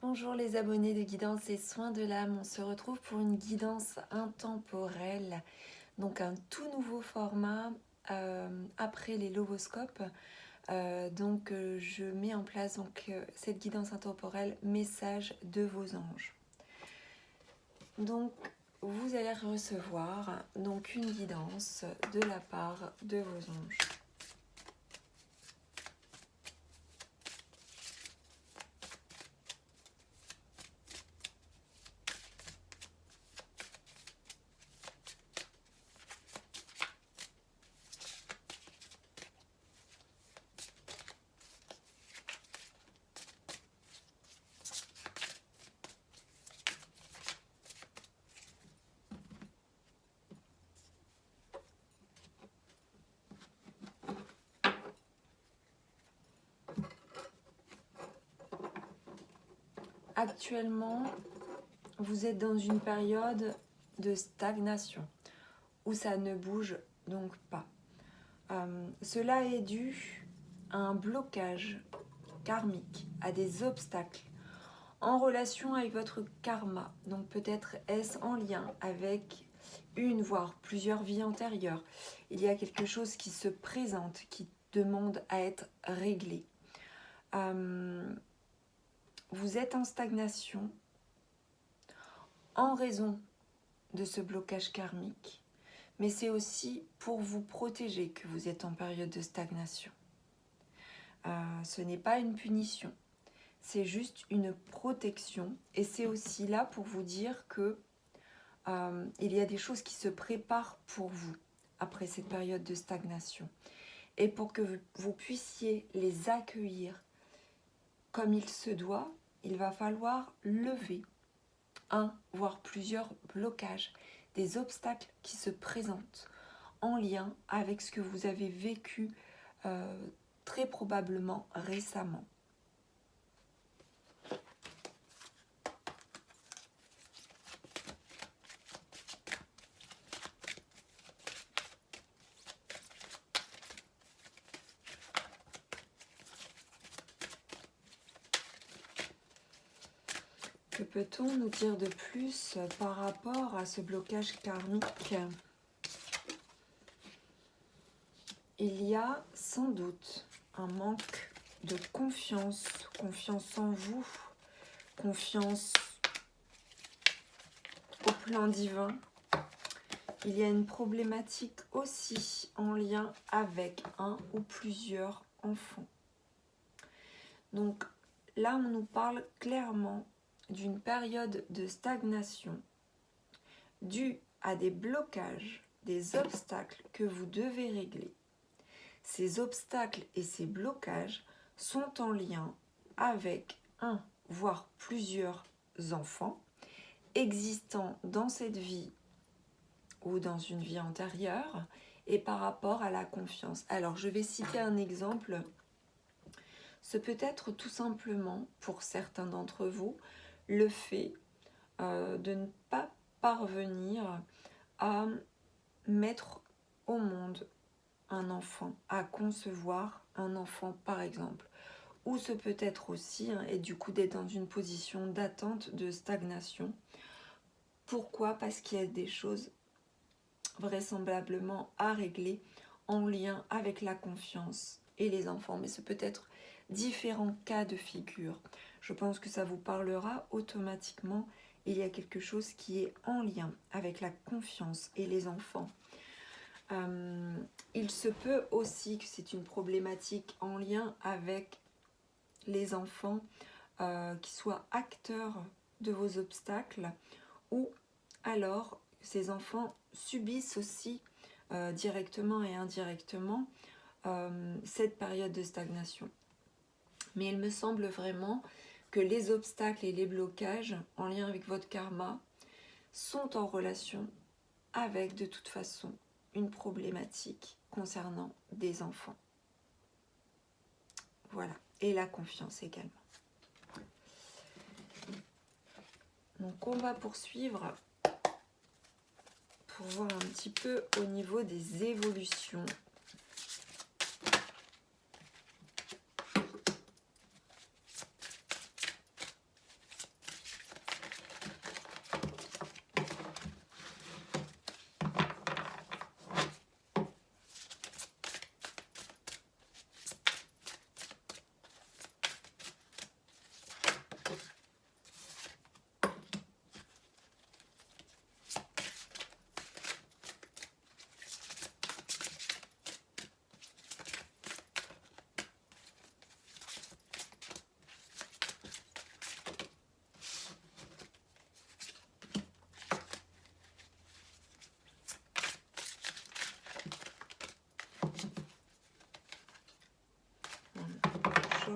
Bonjour les abonnés de Guidance et Soins de l'âme, on se retrouve pour une guidance intemporelle, donc un tout nouveau format après les loboscopes. Je mets en place cette guidance intemporelle, message de vos anges. Donc vous allez recevoir donc une guidance de la part de vos anges. Actuellement, vous êtes dans une période de stagnation où ça ne bouge donc pas. Cela est dû à un blocage karmique, à des obstacles en relation avec votre karma. Donc peut-être est-ce en lien avec une voire plusieurs vies antérieures. Il y a quelque chose qui se présente, qui demande à être réglé. Vous êtes en stagnation en raison de ce blocage karmique, mais c'est aussi pour vous protéger que vous êtes en période de stagnation. Ce n'est pas une punition, c'est juste une protection, et c'est aussi là pour vous dire que il y a des choses qui se préparent pour vous après cette période de stagnation, et pour que vous puissiez les accueillir comme il se doit, il va falloir lever un voire plusieurs blocages, des obstacles qui se présentent en lien avec ce que vous avez vécu très probablement récemment. Que peut-on nous dire de plus par rapport à ce blocage karmique ? Il y a sans doute un manque de confiance, confiance en vous, confiance au plan divin. Il y a une problématique aussi en lien avec un ou plusieurs enfants. Donc là, on nous parle clairement d'une période de stagnation due à des blocages, des obstacles que vous devez régler. Ces obstacles et ces blocages sont en lien avec un, voire plusieurs enfants existant dans cette vie ou dans une vie antérieure et par rapport à la confiance. Alors, je vais citer un exemple. Ce peut être tout simplement, pour certains d'entre vous, le fait de ne pas parvenir à mettre au monde un enfant, à concevoir un enfant par exemple. Ou ce peut être aussi, et du coup d'être dans une position d'attente, de stagnation. Pourquoi ? Parce qu'il y a des choses vraisemblablement à régler en lien avec la confiance et les enfants. Mais ce peut être différents cas de figure. Je pense que ça vous parlera automatiquement. Il y a quelque chose qui est en lien avec la confiance et les enfants. Il se peut aussi que c'est une problématique en lien avec les enfants qui soient acteurs de vos obstacles, ou alors ces enfants subissent aussi directement et indirectement cette période de stagnation. Mais il me semble vraiment que les obstacles et les blocages en lien avec votre karma sont en relation avec de toute façon une problématique concernant des enfants. Voilà, et la confiance également. Donc on va poursuivre pour voir un petit peu au niveau des évolutions.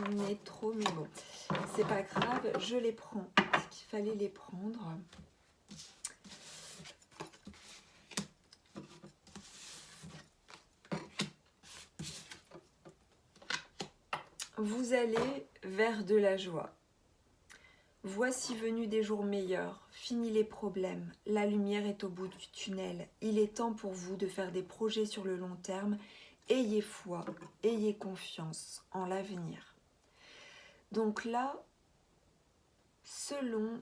j'en ai trop, mais bon, c'est pas grave, je les prends parce qu'il fallait les prendre. Vous allez vers de la joie. Voici venus des jours meilleurs, fini les problèmes, la lumière est au bout du tunnel. Il est temps pour vous de faire des projets sur le long terme. Ayez foi, ayez confiance en l'avenir. Donc là, selon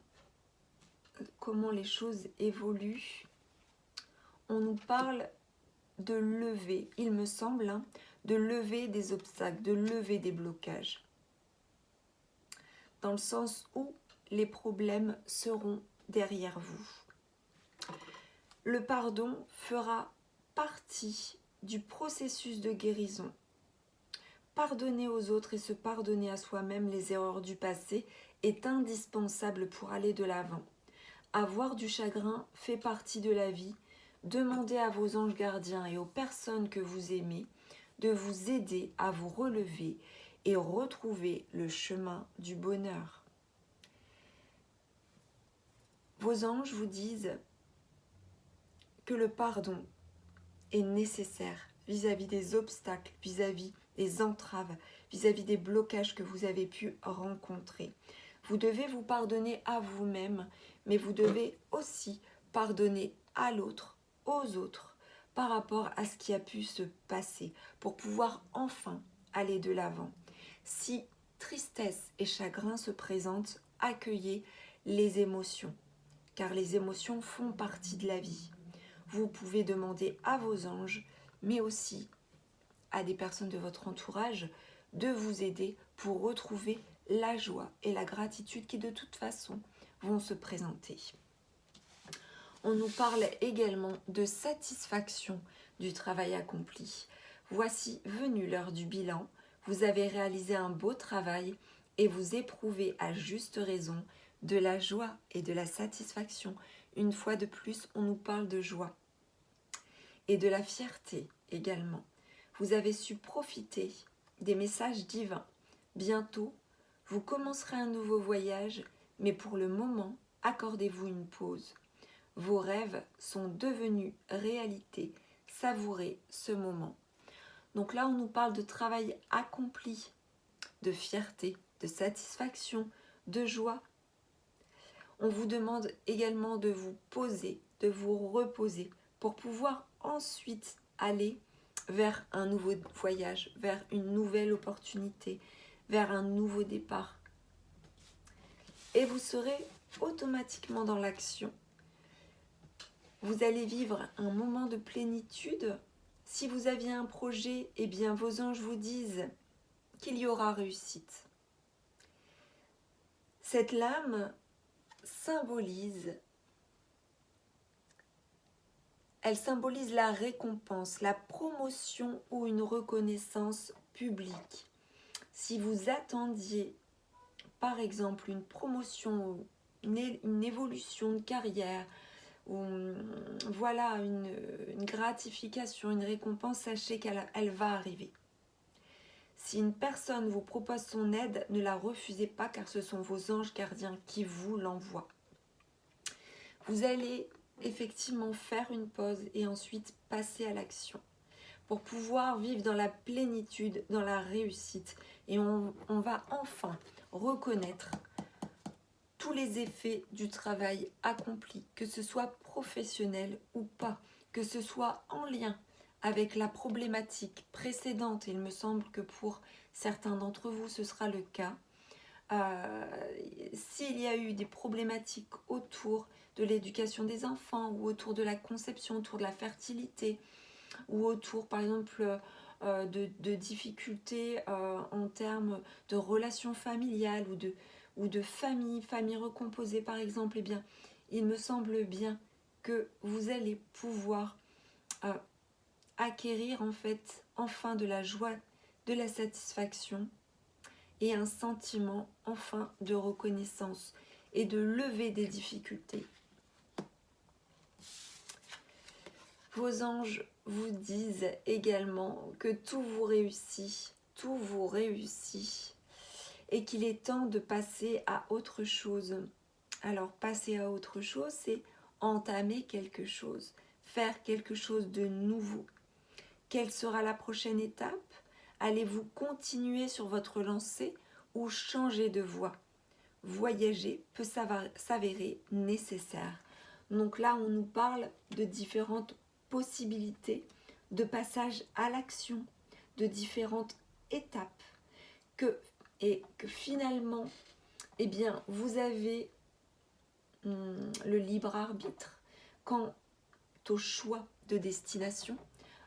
comment les choses évoluent, on nous parle de lever, il me semble, hein, de lever des obstacles, de lever des blocages. Dans le sens où les problèmes seront derrière vous. Le pardon fera partie du processus de guérison. Pardonner aux autres et se pardonner à soi-même les erreurs du passé est indispensable pour aller de l'avant. Avoir du chagrin fait partie de la vie. Demandez à vos anges gardiens et aux personnes que vous aimez de vous aider à vous relever et retrouver le chemin du bonheur. Vos anges vous disent que le pardon est nécessaire vis-à-vis des obstacles, vis-à-vis des entraves, vis-à-vis des blocages que vous avez pu rencontrer. Vous devez vous pardonner à vous-même, mais vous devez aussi pardonner à l'autre, aux autres, par rapport à ce qui a pu se passer, pour pouvoir enfin aller de l'avant. Si tristesse et chagrin se présentent, accueillez les émotions, car les émotions font partie de la vie. Vous pouvez demander à vos anges, mais aussi à des personnes de votre entourage, de vous aider pour retrouver la joie et la gratitude qui de toute façon vont se présenter. On nous parle également de satisfaction du travail accompli. Voici venue l'heure du bilan. Vous avez réalisé un beau travail et vous éprouvez à juste raison de la joie et de la satisfaction. Une fois de plus, on nous parle de joie et de la fierté également. Vous avez su profiter des messages divins. Bientôt, vous commencerez un nouveau voyage, mais pour le moment, accordez-vous une pause. Vos rêves sont devenus réalité. Savourez ce moment. Donc là, on nous parle de travail accompli, de fierté, de satisfaction, de joie. On vous demande également de vous poser, de vous reposer pour pouvoir ensuite aller vers un nouveau voyage, vers une nouvelle opportunité, vers un nouveau départ. Et vous serez automatiquement dans l'action. Vous allez vivre un moment de plénitude. Si vous aviez un projet, eh bien vos anges vous disent qu'il y aura réussite. Cette lame symbolise la récompense, la promotion ou une reconnaissance publique. Si vous attendiez, par exemple, une promotion, une évolution de carrière, ou voilà, une gratification, une récompense, sachez qu'elle va arriver. Si une personne vous propose son aide, ne la refusez pas car ce sont vos anges gardiens qui vous l'envoient. Vous allez effectivement faire une pause et ensuite passer à l'action pour pouvoir vivre dans la plénitude, dans la réussite. Et on va enfin reconnaître tous les effets du travail accompli, que ce soit professionnel ou pas, que ce soit en lien avec la problématique précédente. Il me semble que pour certains d'entre vous, ce sera le cas. S'il y a eu des problématiques autour de l'éducation des enfants ou autour de la conception, autour de la fertilité ou autour par exemple de difficultés en termes de relations familiales ou de famille recomposée par exemple, eh bien, il me semble bien que vous allez pouvoir acquérir en fait enfin de la joie, de la satisfaction et un sentiment enfin de reconnaissance et de lever des difficultés. Vos anges vous disent également que tout vous réussit, et qu'il est temps de passer à autre chose. Alors, passer à autre chose, c'est entamer quelque chose, faire quelque chose de nouveau. Quelle sera la prochaine étape? Allez-vous continuer sur votre lancée ou changer de voie? Voyager peut s'avérer nécessaire. Donc là, on nous parle de différentes possibilités de passage à l'action, de différentes étapes, et que finalement, eh bien, vous avez le libre arbitre quant au choix de destination,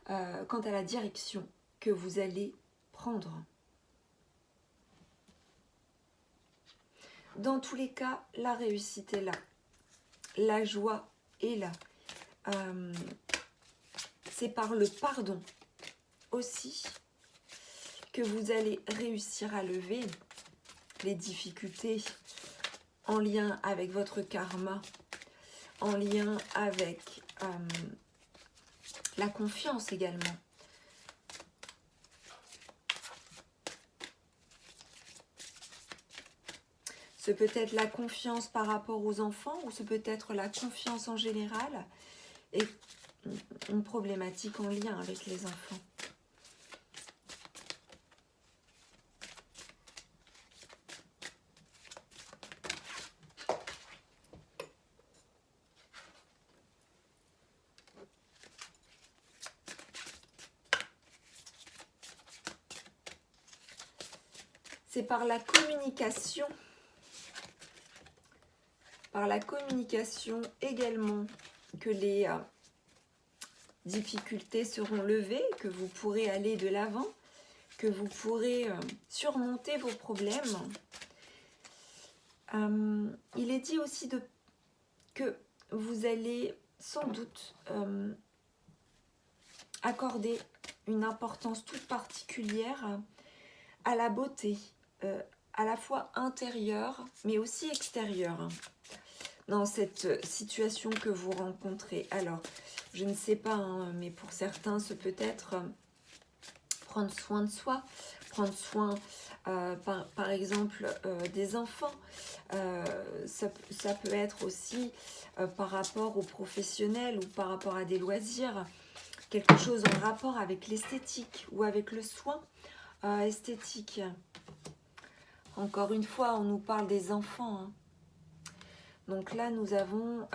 quant à la direction que vous allez prendre. Dans tous les cas, la réussite est là, la joie est là. C'est par le pardon aussi que vous allez réussir à lever les difficultés en lien avec votre karma, en lien avec la confiance également. Ce peut être la confiance par rapport aux enfants ou ce peut être la confiance en général et une problématique en lien avec les enfants. C'est par la communication également que les difficultés seront levées, que vous pourrez aller de l'avant, que vous pourrez surmonter vos problèmes. Il est dit aussi que vous allez sans doute accorder une importance toute particulière à la beauté, à la fois intérieure mais aussi extérieure dans cette situation que vous rencontrez. Alors, je ne sais pas, hein, mais pour certains, ce peut être prendre soin de soi, prendre soin, par exemple, des enfants. Ça peut être aussi par rapport aux professionnels ou par rapport à des loisirs, quelque chose en rapport avec l'esthétique ou avec le soin esthétique. Encore une fois, on nous parle des enfants, hein. Donc là, nous avons...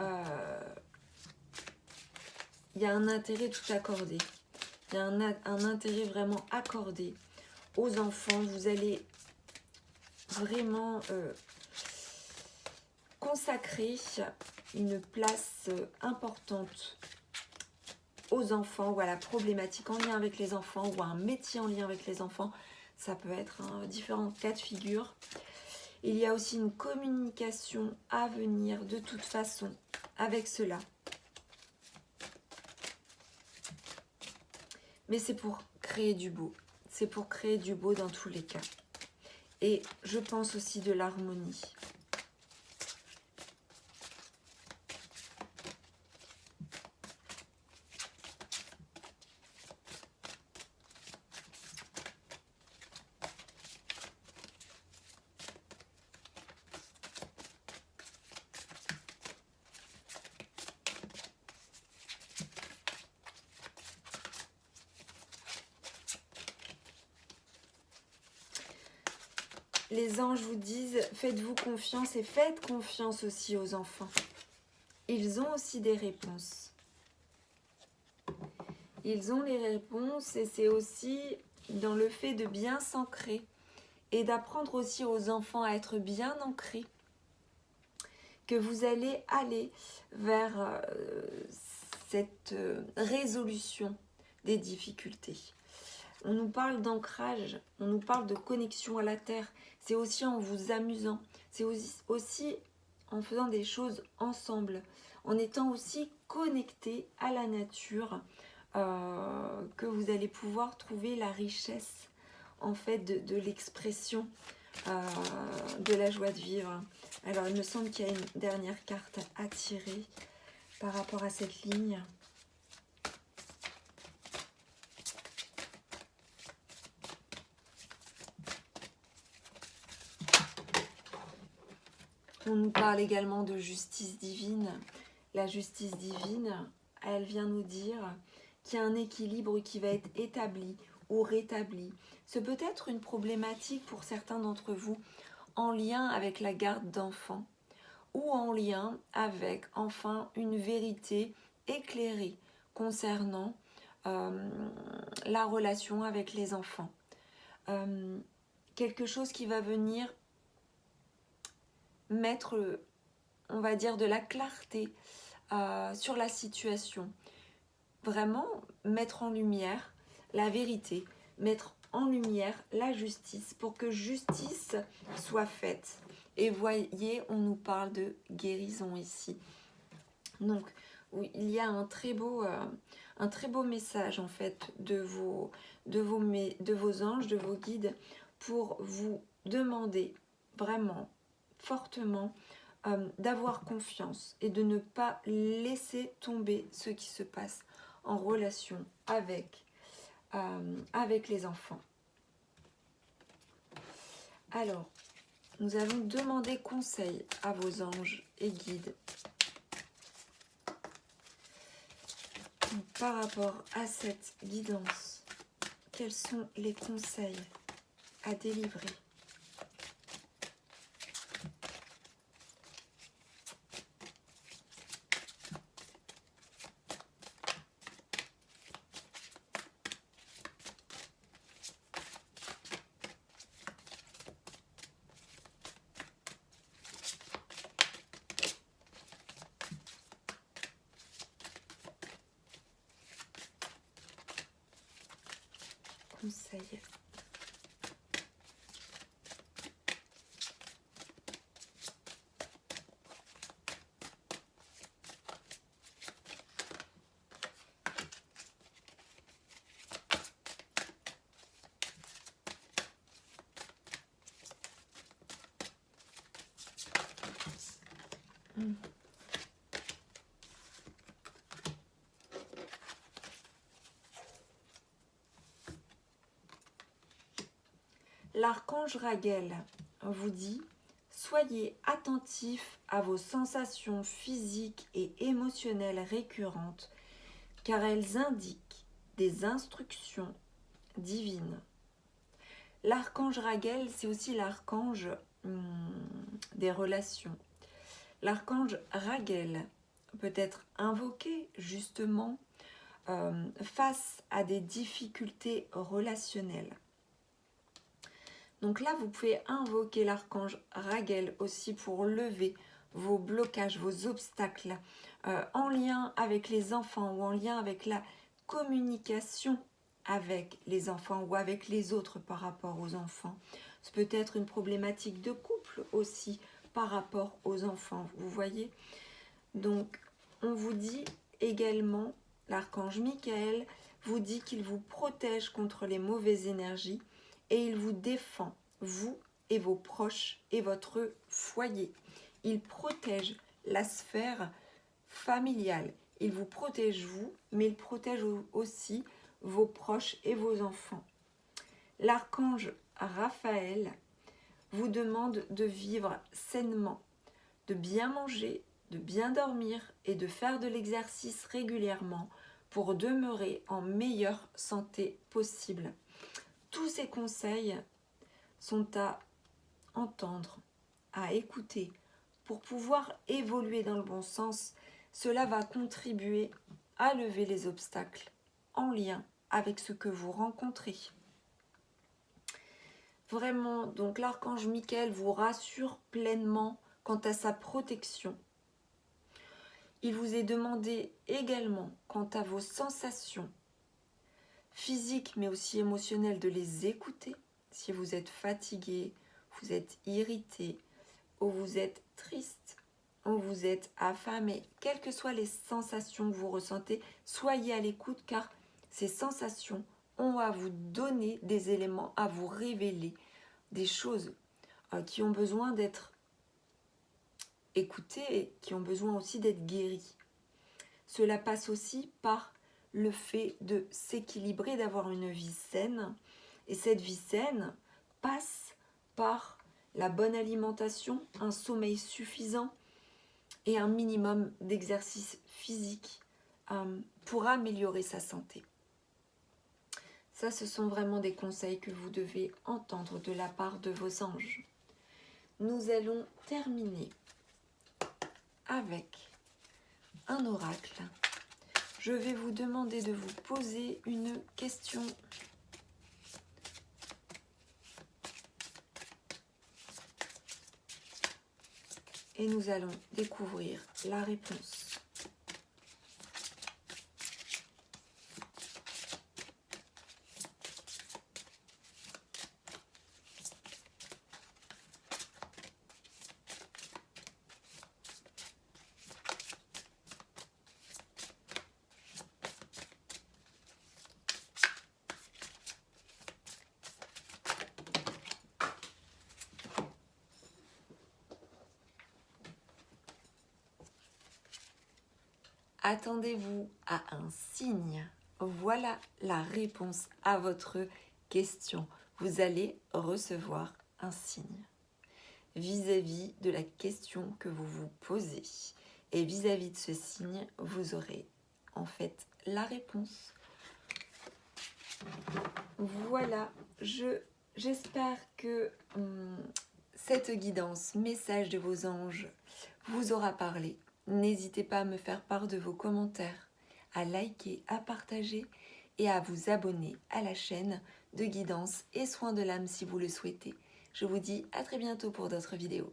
il y a un intérêt tout accordé. Il y a un intérêt vraiment accordé aux enfants. Vous allez vraiment consacrer une place importante aux enfants ou à la problématique en lien avec les enfants ou à un métier en lien avec les enfants. Ça peut être différents cas de figure. Il y a aussi une communication à venir de toute façon avec cela. Mais c'est pour créer du beau. C'est pour créer du beau dans tous les cas. Et je pense aussi de l'harmonie. Les anges vous disent, faites-vous confiance et faites confiance aussi aux enfants. Ils ont aussi des réponses. Ils ont les réponses et c'est aussi dans le fait de bien s'ancrer et d'apprendre aussi aux enfants à être bien ancrés que vous allez aller vers cette résolution des difficultés. On nous parle d'ancrage, on nous parle de connexion à la terre. C'est aussi en vous amusant, c'est aussi en faisant des choses ensemble, en étant aussi connecté à la nature, que vous allez pouvoir trouver la richesse en fait de l'expression de la joie de vivre. Alors il me semble qu'il y a une dernière carte à tirer par rapport à cette ligne. On nous parle également de justice divine. La justice divine, elle vient nous dire qu'il y a un équilibre qui va être établi ou rétabli. Ce peut être une problématique pour certains d'entre vous en lien avec la garde d'enfants ou en lien avec, enfin, une vérité éclairée concernant la relation avec les enfants. Quelque chose qui va venir mettre, on va dire, de la clarté sur la situation. Vraiment mettre en lumière la vérité, mettre en lumière la justice pour que justice soit faite. Et voyez, on nous parle de guérison ici. Donc, oui, il y a un très beau message en fait de vos anges, de vos guides pour vous demander vraiment fortement d'avoir confiance et de ne pas laisser tomber ce qui se passe en relation avec les enfants. Alors, nous allons demander conseil à vos anges et guides par rapport à cette guidance. Quels sont les conseils à délivrer ? Conseil. L'archange Raguel vous dit « Soyez attentifs à vos sensations physiques et émotionnelles récurrentes, car elles indiquent des instructions divines. » L'archange Raguel, c'est aussi l'archange des relations. L'archange Raguel peut être invoqué justement face à des difficultés relationnelles. Donc là, vous pouvez invoquer l'archange Raguel aussi pour lever vos blocages, vos obstacles en lien avec les enfants ou en lien avec la communication avec les enfants ou avec les autres par rapport aux enfants. Ce peut être une problématique de couple aussi par rapport aux enfants, vous voyez. Donc, on vous dit également, l'archange Michael vous dit qu'il vous protège contre les mauvaises énergies et il vous défend, vous et vos proches et votre foyer. Il protège la sphère familiale. Il vous protège vous, mais il protège aussi vos proches et vos enfants. L'archange Raphaël vous demande de vivre sainement, de bien manger, de bien dormir et de faire de l'exercice régulièrement pour demeurer en meilleure santé possible. Tous ces conseils sont à entendre, à écouter pour pouvoir évoluer dans le bon sens. Cela va contribuer à lever les obstacles en lien avec ce que vous rencontrez. Vraiment, donc l'archange Michael vous rassure pleinement quant à sa protection. Il vous est demandé également quant à vos sensations physiques mais aussi émotionnelles de les écouter. Si vous êtes fatigué, vous êtes irrité, ou vous êtes triste, ou vous êtes affamé, quelles que soient les sensations que vous ressentez, soyez à l'écoute car ces sensations ont à vous donner des éléments, à vous révéler des choses qui ont besoin d'être écoutées et qui ont besoin aussi d'être guéries. Cela passe aussi par le fait de s'équilibrer, d'avoir une vie saine. Et cette vie saine passe par la bonne alimentation, un sommeil suffisant et un minimum d'exercice physique pour améliorer sa santé. Ça, ce sont vraiment des conseils que vous devez entendre de la part de vos anges. Nous allons terminer avec un oracle. Je vais vous demander de vous poser une question. Et nous allons découvrir la réponse. Attendez-vous à un signe. Voilà la réponse à votre question. Vous allez recevoir un signe vis-à-vis de la question que vous vous posez. Et vis-à-vis de ce signe, vous aurez en fait la réponse. Voilà, j'espère que cette guidance, message de vos anges, vous aura parlé. N'hésitez pas à me faire part de vos commentaires, à liker, à partager et à vous abonner à la chaîne de guidance et soins de l'âme si vous le souhaitez. Je vous dis à très bientôt pour d'autres vidéos.